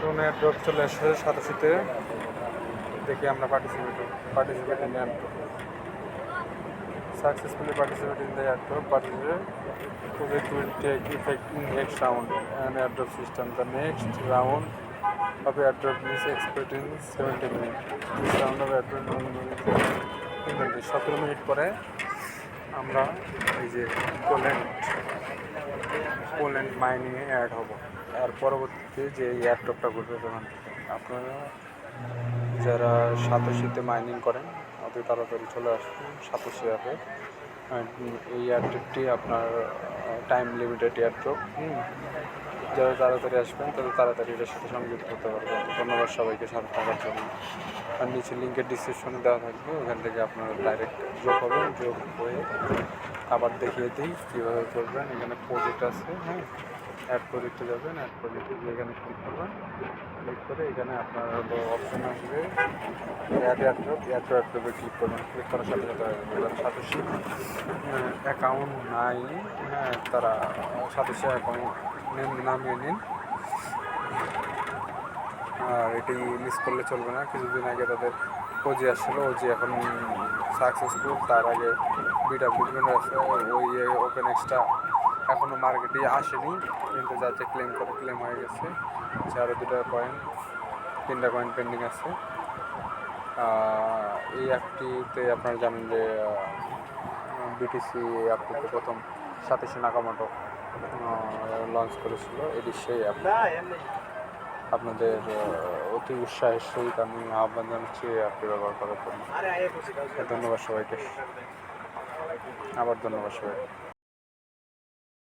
নতুন ড্রপ চলে আসছে সাতাশিতে। দেখি আমরা participating successfully participate in the airdrop project will take effect in next round and airdrop system. The next round of airdrop is expected in 70 minutes. This round of airdrop 17 minute পরে আমরা এই যে Poland মাইনিংয়ে add হব। আর পরবর্তীতে যে এয়ারড্রপটা ঘটবে তখন আপনারা যারা সাতোশিতে মাইনিং করেন অতি তাড়াতাড়ি চলে আসবেন সাতোশি অ্যাপে। এই এয়ারড্রপটি আপনার টাইম লিমিটেড এয়ারড্রপ। যারা তাড়াতাড়ি আসবেন তাদের তাড়াতাড়ি এটার সাথে সংযুক্ত হতে পারবেন। ধন্যবাদ সবাইকে সাথে থাকার জন্য। আর নিচে লিঙ্কের ডিসক্রিপশনে দেওয়া থাকবে, ওখান থেকে আপনারা ডাইরেক্ট যোগ হবেন। যোগ হয়ে আবার দেখিয়ে দিই কীভাবে করবেন। এখানে প্রজেক্ট আছে, অ্যাড প্রজেক্টে যাবেন। অ্যাড প্রজেক্টে গিয়ে এখানে ক্লিক করবেন। ক্লিক করে এখানে আপনার অপশন আসবে এয়ারড্রপে ক্লিক করবেন। ক্লিক করার সাথে সাথে যারা সাতোশি অ্যাকাউন্ট নাই, তারা সাতোশি অ্যাকাউন্ট নামিয়ে নিন। আর এটি মিস করলে চলবে না। কিছুদিন আগে তাদের ওজি আসছিলো, ওজি এখন সাকসেসফুল। তার আগে বিডাব্লিউ আছে, ওই ওপেন এক্সটা এখনও মার্কেটে আসেনি, কিন্তু যাতে ক্লেম হয়ে গেছে। আরও 3টা কয়েন পেন্ডিং আছে। এই অ্যাপটিতে আপনারা জানেন যে বিটিসি অ্যাপটিতে প্রথম সাতাশি নাকামোটো লঞ্চ করেছিল। এটি সেই অ্যাপ। আপনাদের অতি উৎসাহের সহিত আমি আহ্বান জানাচ্ছি অ্যাপটি ব্যবহার করার জন্য। ধন্যবাদ সবাইকে, আবার ধন্যবাদ সবাইকে।